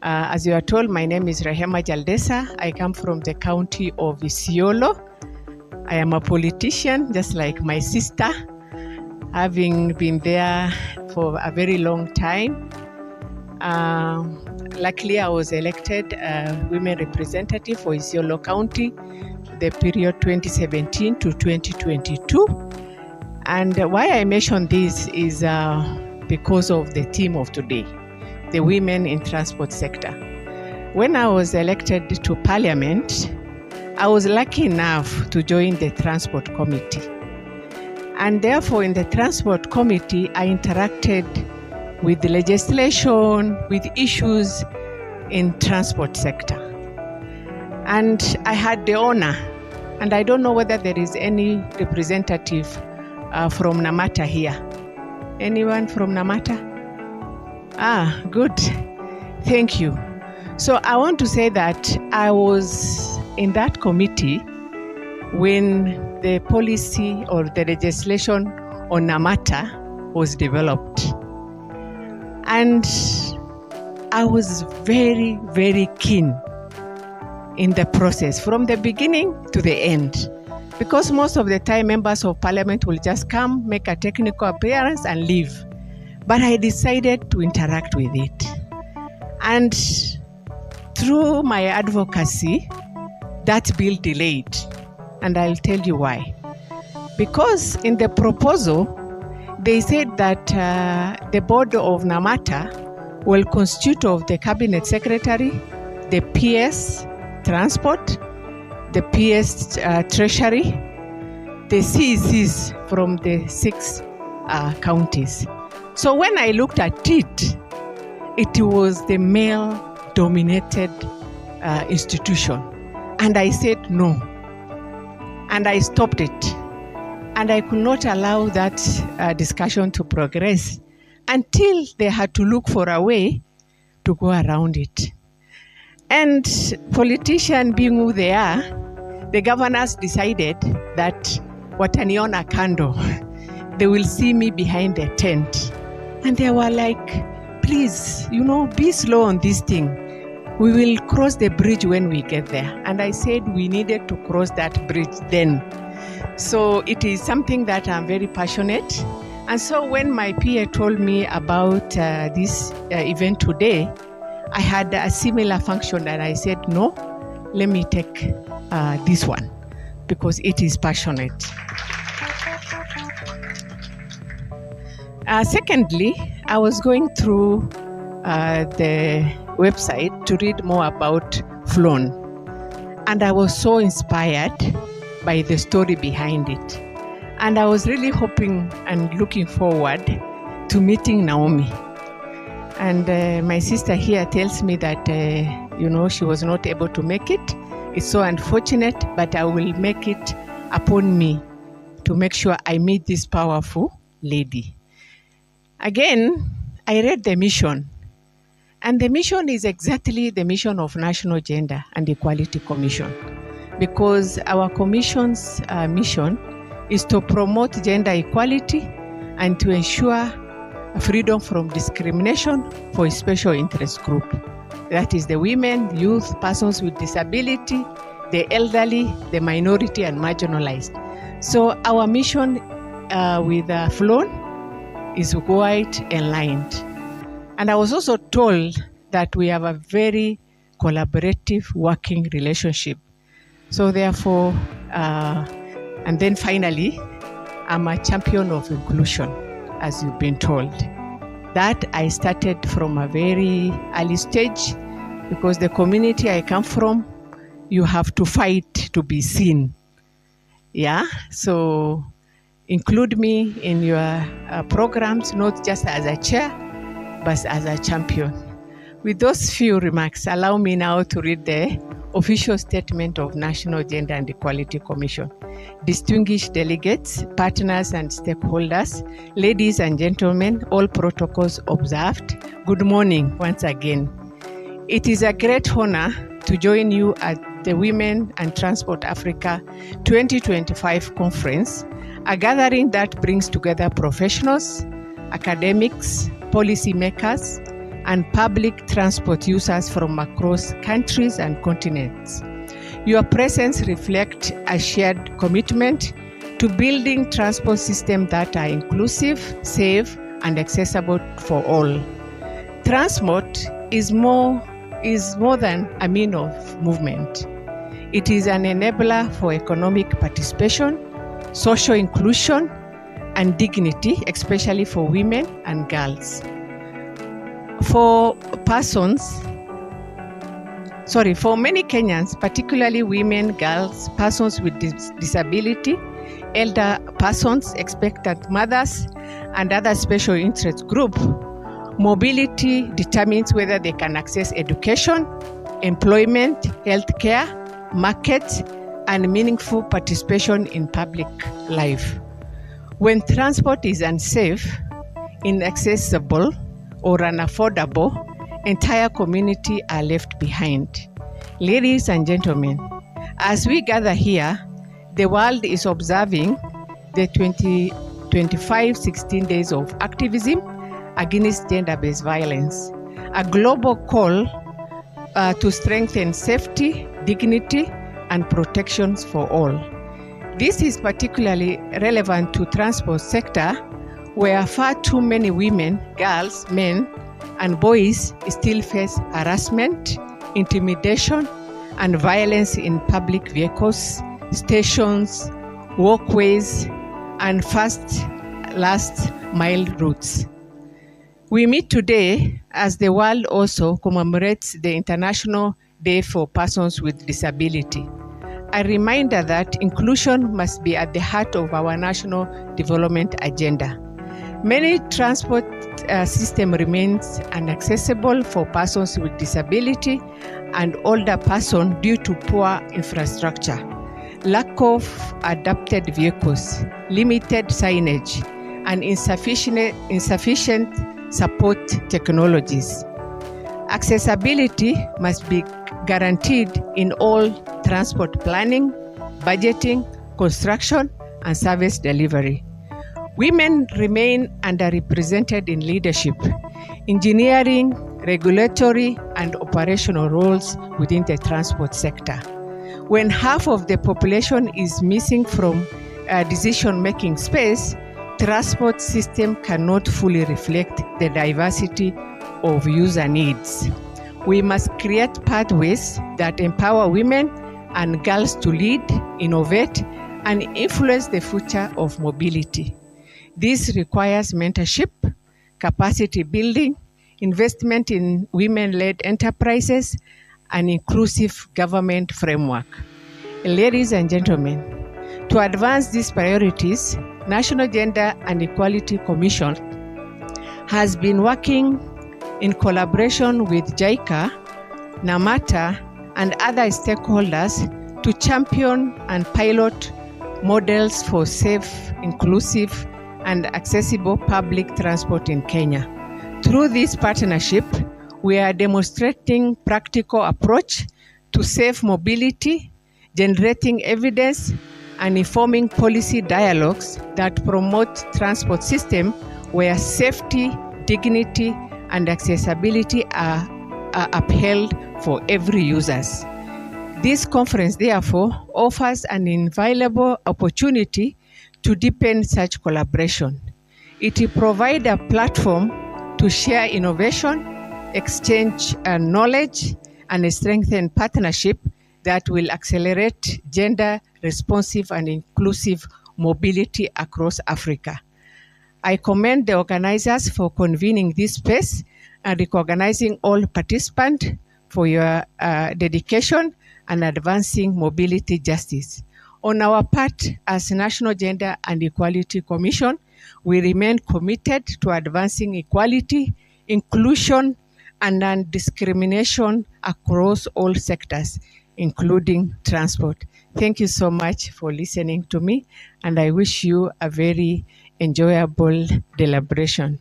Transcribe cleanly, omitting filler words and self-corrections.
As you are told, my name is Rehema Jaldesa. I come from the county of Isiolo. I am a politician, just like my sister, having been there for a very long time. Luckily, I was elected women representative for Isiolo County, the period 2017 to 2022. And why I mention this is because of the theme of today, the women in transport sector. When I was elected to parliament, I was lucky enough to join the transport committee. And therefore, in the transport committee, I interacted with the legislation, with issues in transport sector. And I had the honor, and I don't know whether there is any representative from Namata here. Anyone from Namata? Good. Thank you. So I want to say that I was in that committee when the policy or the legislation on Namata was developed. And I was very, very keen in the process from the beginning to the end. Because most of the time, members of parliament will just come, make a technical appearance and leave. But I decided to interact with it. And through my advocacy, that bill delayed. And I'll tell you why. Because in the proposal, they said that the board of Namata will constitute of the cabinet secretary, the PS transport, the PS treasury, the CECs from the 6 counties. So when I looked at it, it was the male-dominated institution. And I said no. And I stopped it. And I could not allow that discussion to progress until they had to look for a way to go around it. And politicians being who they are, the governors decided that wataniona kando, they will see me behind the tent. And they were like, please, be slow on this thing. We will cross the bridge when we get there. And I said we needed to cross that bridge then. So it is something that I'm very passionate. And so when my PA told me about this event today, I had a similar function and I said, no, let me take this one because it is passionate. Secondly, I was going through the website to read more about Flone, and I was so inspired by the story behind it. And I was really hoping and looking forward to meeting Naomi. And my sister here tells me that, she was not able to make it. It's so unfortunate, but I will make it upon me to make sure I meet this powerful lady. Again, I read the mission. And the mission is exactly the mission of National Gender and Equality Commission. Because our commission's mission is to promote gender equality and to ensure freedom from discrimination for a special interest group. That is the women, youth, persons with disability, the elderly, the minority, and marginalized. So our mission with Flone is quite aligned. And I was also told that we have a very collaborative working relationship. So therefore, and then finally, I'm a champion of inclusion, as you've been told. That I started from a very early stage because the community I come from, you have to fight to be seen. Yeah, so include me in your programs, not just as a chair, but as a champion. With those few remarks, allow me now to read the official statement of National Gender and Equality Commission. Distinguished delegates, partners and stakeholders, ladies and gentlemen, all protocols observed, good morning once again. It is a great honor to join you at the Women and Transport Africa 2025 conference, a gathering that brings together professionals, academics, policymakers, and public transport users from across countries and continents. Your presence reflects a shared commitment to building transport systems that are inclusive, safe, and accessible for all. Transport is more than a means of movement. It is an enabler for economic participation, social inclusion, and dignity, especially for women and girls. For many Kenyans, particularly women, girls, persons with disability, elder persons, expectant mothers, and other special interest groups, mobility determines whether they can access education, employment, healthcare, markets, and meaningful participation in public life. When transport is unsafe, inaccessible, or unaffordable, entire communities are left behind. Ladies and gentlemen, as we gather here, the world is observing the 2025 16 days of activism against gender-based violence, a global call to strengthen safety, dignity, and protections for all. This is particularly relevant to transport sector, where far too many women, girls, men, and boys still face harassment, intimidation, and violence in public vehicles, stations, walkways, and last mile routes. We meet today as the world also commemorates the International Day for Persons with Disability. A reminder that inclusion must be at the heart of our national development agenda. Many transport system remains inaccessible for persons with disability and older persons due to poor infrastructure, lack of adapted vehicles, limited signage, and insufficient support technologies. Accessibility must be guaranteed in all transport planning, budgeting, construction, and service delivery. Women remain underrepresented in leadership, engineering, regulatory, and operational roles within the transport sector. When half of the population is missing from decision-making space, transport system cannot fully reflect the diversity of user needs. We must create pathways that empower women and girls to lead, innovate, and influence the future of mobility. This requires mentorship, capacity building, investment in women-led enterprises, and inclusive government framework. Ladies and gentlemen, to advance these priorities, National Gender and Equality Commission has been working in collaboration with JICA, NAMATA, and other stakeholders to champion and pilot models for safe, inclusive, and accessible public transport in Kenya. Through this partnership, we are demonstrating practical approach to safe mobility, generating evidence, and informing policy dialogues that promote transport system where safety, dignity, and accessibility are upheld for every users. This conference, therefore, offers an invaluable opportunity to deepen such collaboration. It will provide a platform to share innovation, exchange knowledge, and strengthen partnership that will accelerate gender-responsive and inclusive mobility across Africa. I commend the organizers for convening this space and recognizing all participants for your dedication and advancing mobility justice. On our part, as National Gender and Equality Commission, we remain committed to advancing equality, inclusion, and non-discrimination across all sectors, including transport. Thank you so much for listening to me, and I wish you a very enjoyable deliberation.